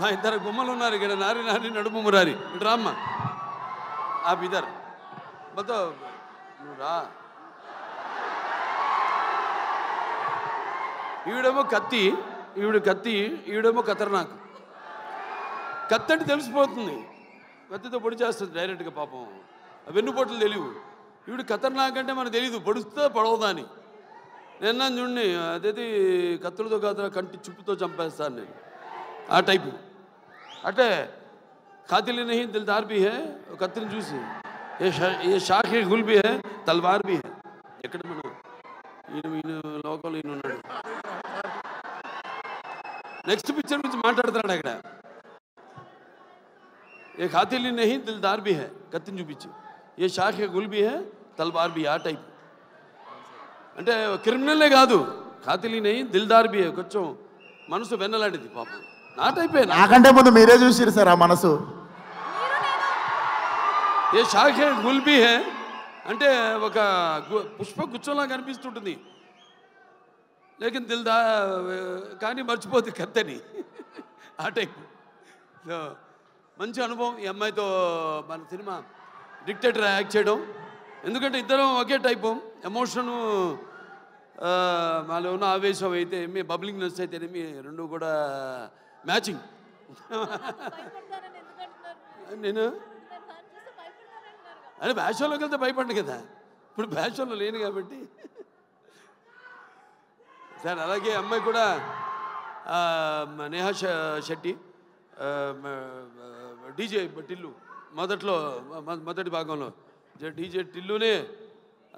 మా ఇద్దరు గుమ్మలు ఉన్నారు ఇక్కడ, నారి నారి నడుము మురారి. ఇటు రామ్మ, ఆ ఇద్దరు మొత్తం నువ్వు రా. ఈవిడేమో కత్తి, ఈవిడేమో ఖతర్నాక్. కత్తి అంటే తెలిసిపోతుంది, కత్తితో పొడి చేస్తుంది డైరెక్ట్గా. పాపం వెన్నుపోట్లు తెలియవు. ఈవిడ ఖతర్నాక్ అంటే మనకు తెలియదు, పొడుస్తా పొడవదా అని. నిన్న చూడండి, అదేది కత్తులతో కాదు కంటి చుప్పుతో చంపేస్తాను నేను, ఆ టైపు. అంటే ఖాతిల్ నహీ దిల్దార్ భీ హై, కత్తిని చూసి ఏ షాఖే గుల్ భీ హై, తల్వార్ భీ హై. ఎక్కడ మనం ఈయన లోకంలో ఈయన ఉన్నాడు. నెక్స్ట్ పిక్చర్ గురించి మాట్లాడుతున్నాడు అక్కడ. ఏ ఖాతిల్ నహీ దిల్దార్ భీ హై, కత్తిని చూపించి ఏ షాఖే గుల్ భీ హై, తల్వార్ భీ, ఆ టైప్. అంటే క్రిమినల్లే కాదు, ఖాతిల్ నహీ దిల్దార్ భీ హై, కొంచెం మనసు వెన్నలాంటిది పాపం. నా టైపే. నాకంటే ముందు మీరే చూసిరు సార్ ఆ మనసు. ఏ షాఖే గుల్ భీ హై అంటే ఒక పుష్ప గుచ్చంలా కనిపిస్తుంటుంది, లేకిన్ దిల్దా కానీ మర్చిపోతుంది కత్తని, ఆ టైప్. సో మంచి అనుభవం ఈ అమ్మాయితో మన సినిమా డిక్టేటర్ యాక్ట్ చేయడం. ఎందుకంటే ఇద్దరం ఒకే టైపు, ఎమోషను మాలో ఉన్న ఆవేశం అయితే మీ బబ్లింగ్నెస్ అయితేనేమి రెండు కూడా మ్యాచింగ్. నేను అంటే బ్యాషన్లోకి వెళ్తే భయపడ్డు కదా, ఇప్పుడు బ్యాషన్లో లేను కాబట్టి. సార్ అలాగే అమ్మాయి కూడా నేహా శెట్టి, డీజే టిల్లు, మొదటి భాగంలో డీజే టిల్లునే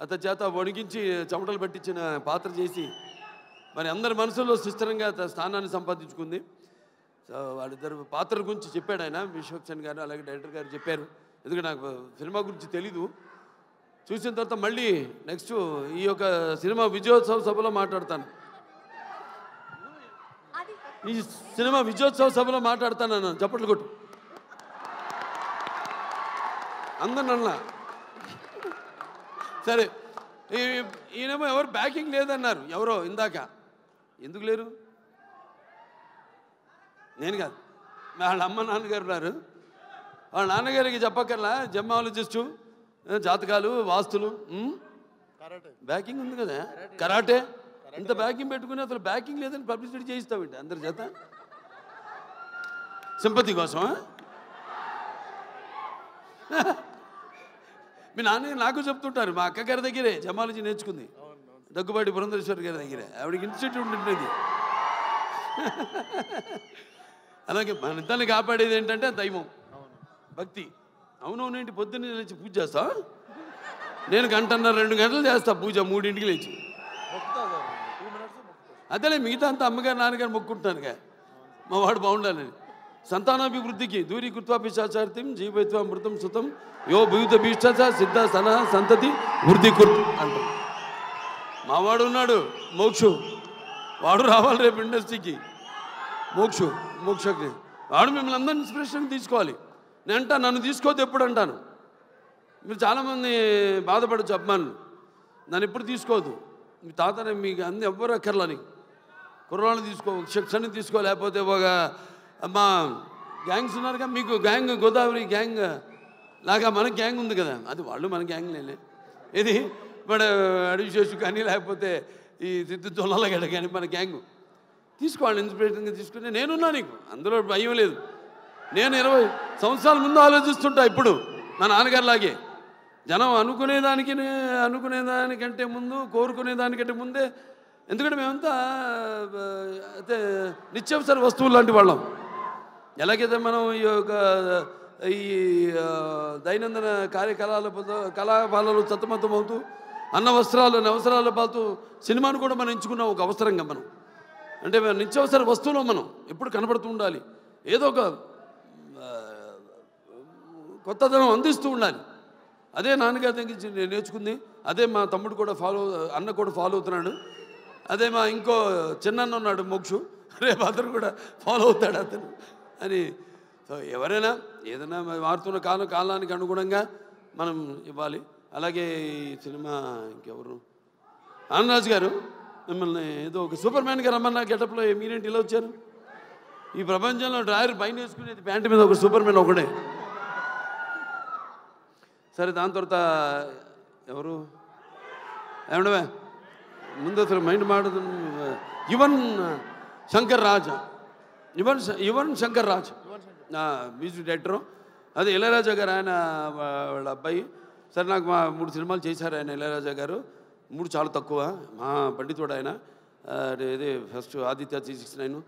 అతని చేత వణికించి చెమటలు పట్టించిన పాత్ర చేసి మరి అందరి మనసులో సుస్థిరంగా స్థానాన్ని సంపాదించుకుంది. సో వాళ్ళిద్దరు పాత్రల గురించి చెప్పాడు ఆయన, విశ్వక్సేన్ గారు అలాగే డైరెక్టర్ గారు చెప్పారు. ఎందుకంటే నాకు సినిమా గురించి తెలీదు. చూసిన తర్వాత మళ్ళీ నెక్స్ట్ ఈ యొక్క సినిమా విజయోత్సవ సభలో మాట్లాడతాను. ఈ సినిమా విజయోత్సవ సభలో మాట్లాడతాను అన్నాను. చప్పట్లు కొట్టు అందరినన్నా. సరే, ఈయనేమో ఎవరు బ్యాకింగ్ లేదన్నారు, ఎవరో ఇందాక. ఎందుకు లేరు? నేను కాదు, వాళ్ళ అమ్మ నాన్నగారు ఉన్నారు. వాళ్ళ నాన్నగారికి చెప్పక్కర్లా, జెమ్మాలజిస్టు, జాతకాలు, వాస్తులు, బ్యాకింగ్ ఉంది కదా, కరాటే. ఇంత బ్యాకింగ్ పెట్టుకుని అసలు బ్యాకింగ్ లేదని పబ్లిసిటీ చేయిస్తామండి అందరి చేత, సింపతి కోసం. మీ నాన్న నాకు చెప్తుంటారు, మా అక్కగారి దగ్గరే జమాలజీ నేర్చుకుంది, దగ్గుబాటి పురంధరేశ్వరి గారి దగ్గరే. ఆవిడకి ఇన్స్టిట్యూట్ ఉంటుంది. అలాగే మన ఇద్దరిని కాపాడేది ఏంటంటే దైవం, భక్తి. అవునవునేంటి, పొద్దున్నే లేచి పూజ చేస్తా. నేను 1.5-2 గంటలు చేస్తా పూజ, 3ంటికి లేచి. అదేలే మిగతా అంతా అమ్మగారు నాన్నగారు మొక్కుంటానుగా, మా వాడు బాగుండాలని. సంతానాభివృద్ధికి దూరీకృత్వా పిశాచార్తిం జీవైత్వా మృతం సుతం యో భూత భీష్ట సిద్ధ సన సంతతి వృద్ధి కుర్తు అంటాం. మావాడు ఉన్నాడు మోక్షు, వాడు రావాలి రేపు ఇండస్ట్రీకి. మోక్షకి వాడు మిమ్మల్ని అందరినీ ఇన్స్పిరేషన్ తీసుకోవాలి. నేను అంటా, నన్ను తీసుకోవద్దు ఎప్పుడు అంటాను. మీరు చాలామంది బాధపడచ్చు అభిమానులు, నన్ను ఎప్పుడు తీసుకోవద్దు. మీ తాతనే మీకు అన్ని ఎవ్వరు అక్కర్లా, నీకు కుర్రాళ్ళని తీసుకో, శిక్షణ తీసుకో, లేకపోతే ఒక మా గ్యాంగ్స్ ఉన్నారుగా, మీకు గ్యాంగ్ గోదావరి గ్యాంగ్ లాగా మన గ్యాంగ్ ఉంది కదా, అది వాళ్ళు మన గ్యాంగ్ లేలే. ఇది మన అడివిశేషు కానీ లేకపోతే ఈ సిద్ధు తొలగడ కానీ మన గ్యాంగు తీసుకోవాలి, ఇన్స్పిరేషన్గా తీసుకుని. నేనున్నా, నీకు అందులో భయం లేదు. నేను 20 సంవత్సరాల ముందు ఆలోచిస్తుంటా, ఇప్పుడు మా నాన్నగారిలాగే. జనం అనుకునేదానికంటే ముందు, కోరుకునేదానికంటే ముందే. ఎందుకంటే మేమంతా అయితే నిత్యావసర వస్తువులు లాంటి వాళ్ళం. ఎలాగైతే మనం ఈ దైనందిన కళాపాలలో సతమతమవుతూ అన్న వస్త్రాలు అవసరాలు పాలుతూ సినిమాను కూడా మనం ఎంచుకున్నాం ఒక అవసరంగా. మనం అంటే నిత్యావసర వస్తువులో మనం ఎప్పుడు కనబడుతూ ఉండాలి, ఏదో ఒక కొత్తదనం అందిస్తూ ఉండాలి. అదే నాన్నగారి దగ్గర నేను నేర్చుకుంది, అదే మా తమ్ముడు కూడా అన్న కూడా ఫాలో అవుతున్నాడు. అదే మా ఇంకో చిన్న ఉన్నాడు మోక్షు, రేపు అతను కూడా ఫాలో అవుతాడు అతను అని. సో ఎవరైనా ఏదైనా మారుతున్న కాలానికి అనుగుణంగా మనం ఇవ్వాలి. అలాగే ఈ సినిమా ఇంకెవరు, ఆనందరాజు గారు మిమ్మల్ని ఏదో ఒక సూపర్ మ్యాన్గా రమ్మన్నా గెటప్లో, మీరేంటి ఇలా వచ్చారు? ఈ ప్రపంచంలో డ్రాయర్ పైన వేసుకునేది ప్యాంటు మీద ఒక సూపర్ మ్యాన్ ఒకడే. సరే దాని తర్వాత ఎవరు ఏమండవే ముందు అసలు మైండ్ మాడదు. Yuvan Shankar Raja, Yuvan Shankar Raja music director. అదే ఇళయరాజా గారు ఆయన వాళ్ళ అబ్బాయి. సరే నాకు మా 3 సినిమాలు చేశారు ఆయన ఇళయరాజా గారు. 3 చాలా తక్కువ, మా పండితుడు ఆయన. ఇదే ఫస్ట్ ఆదిత్య 369,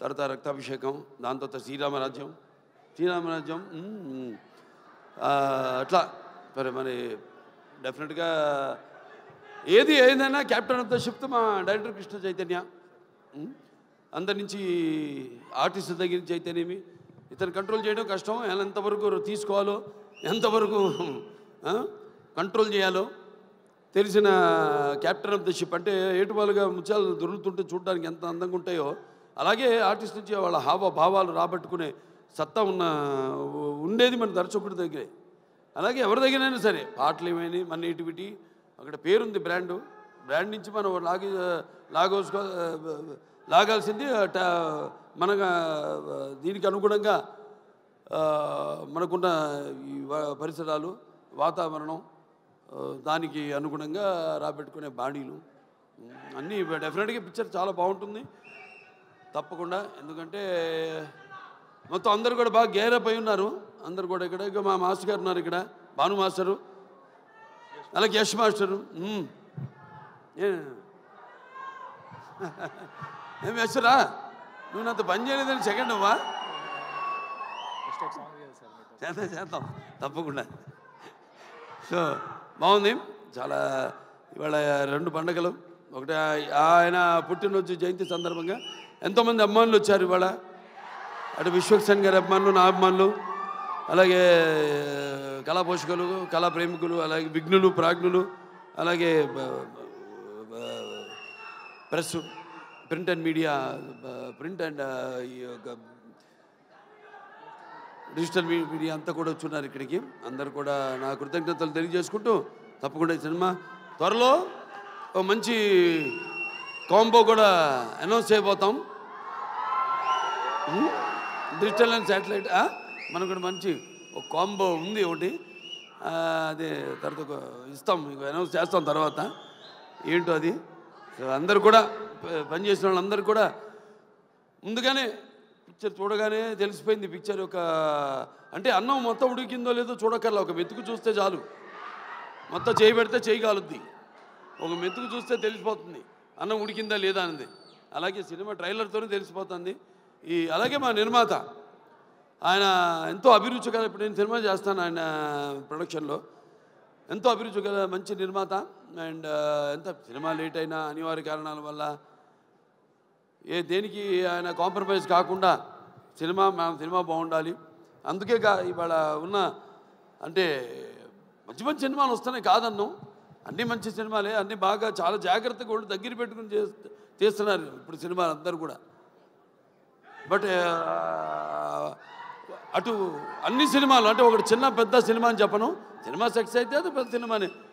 తర్వాత రక్తాభిషేకం, దాని తర్వాత శ్రీరామరాజ్యం అట్లా. మరి డెఫినెట్గా ఏదైనా క్యాప్టెన్ ఆఫ్ ద షిప్ మా డైరెక్టర్ కృష్ణ చైతన్య. అందరి నుంచి ఆర్టిస్ట్ దగ్గర నుంచి అయితేనేమి ఇతను కంట్రోల్ చేయడం కష్టం. ఎంతవరకు తీసుకోవాలో, ఎంతవరకు కంట్రోల్ చేయాలో తెలిసిన క్యాప్టెన్ ఆఫ్ ద షిప్. అంటే ఏటువాలుగా ముత్యాలు దొరుకుతుంటే చూడడానికి ఎంత అందంగా ఉంటాయో అలాగే ఆర్టిస్ట్ నుంచి వాళ్ళ హావభావాలు రాబట్టుకునే సత్తా ఉండేది మన దర్శకుడి దగ్గరే. అలాగే ఎవరి దగ్గరైనా సరే పాటలు ఏమైనా మన నేటివిటీ అక్కడ పేరుంది, బ్రాండ్ నుంచి మనం లాగాల్సింది మన దీనికి అనుగుణంగా మనకున్న ఈ పరిసరాలు, వాతావరణం, దానికి అనుగుణంగా రాబెట్టుకునే బాడీలు అన్నీ డెఫినెట్గా పిక్చర్ చాలా బాగుంటుంది తప్పకుండా. ఎందుకంటే మొత్తం అందరు కూడా బాగా గేరప్ అయి ఉన్నారు. అందరు కూడా ఇక్కడ ఇక మా మాస్టర్ గారు ఉన్నారు, ఇక్కడ భాను మాస్టరు, అలాగే యశ్ మాస్టరు. ఏం యశ్రా నువ్వు నాతో పని చేయలేదని సెకండ్ అవ్వా? చేద్దాం తప్పకుండా. సో బాగుంది చాలా. ఇవాళ 2 పండుగలు, ఒకటి ఆయన పుట్టినరోజు జయంతి సందర్భంగా ఎంతోమంది అభిమానులు వచ్చారు ఇవాళ. అటు విశ్వక్సేన్ గారి అభిమానులు, నా అభిమానులు, అలాగే కళా పోషకులు, కళా ప్రేమికులు, అలాగే విఘ్నులు, ప్రాజ్ఞులు, అలాగే press, print and media, print and digital media అంతా కూడా వచ్చున్నారు ఇక్కడికి. అందరు కూడా నా కృతజ్ఞతలు తెలియజేసుకుంటూ తప్పకుండా ఈ సినిమా త్వరలో ఒక మంచి కాంబో కూడా అనౌన్స్ చేయబోతాం. డిజిటల్ అండ్ శాటిలైట్ మనకు కూడా మంచి ఒక కాంబో ఉంది ఒకటి. అదే తర్వాత ఇస్తాం, మీకు అనౌన్స్ చేస్తాం తర్వాత ఏంటో అది. అందరు కూడా పనిచేసిన వాళ్ళందరూ కూడా ముందుగానే పిక్చర్ చూడగానే తెలిసిపోయింది. పిక్చర్ యొక్క అంటే అన్నం మొత్తం ఉడికిందో లేదో చూడక్కర్లా, ఒక మెతుకు చూస్తే చాలు. మొత్తం చేయి పెడితే చేయి కాలుద్ది, ఒక మెతుకు చూస్తే తెలిసిపోతుంది అన్నం ఉడికిందా లేదా అనేది. అలాగే సినిమా ట్రైలర్తోనే తెలిసిపోతుంది. అలాగే మా నిర్మాత ఆయన ఎంతో అభిరుచి గల, ఇప్పుడు నేను సినిమా చేస్తాను ఆయన ప్రొడక్షన్లో, ఎంతో అభిరుచి గల మంచి నిర్మాత. అండ్ ఎంత సినిమా లేట్ అయినా అనివార్య కారణాల వల్ల దేనికి ఆయన కాంప్రమైజ్ కాకుండా సినిమా బాగుండాలి. అందుకే ఇవాళ ఉన్న అంటే మంచి మంచి సినిమాలు వస్తున్నాయి కాదన్నాం, అన్నీ మంచి సినిమాలే, అన్నీ బాగా చాలా జాగ్రత్తగా కూడా దగ్గర పెట్టుకుని తీస్తున్నారు ఇప్పుడు సినిమాలు అందరూ కూడా. బట్ అటు అన్ని సినిమాలు అంటే ఒకటి చిన్న పెద్ద సినిమా అని చెప్పను, సినిమా సక్సెస్ అయితే అది పెద్ద సినిమానే.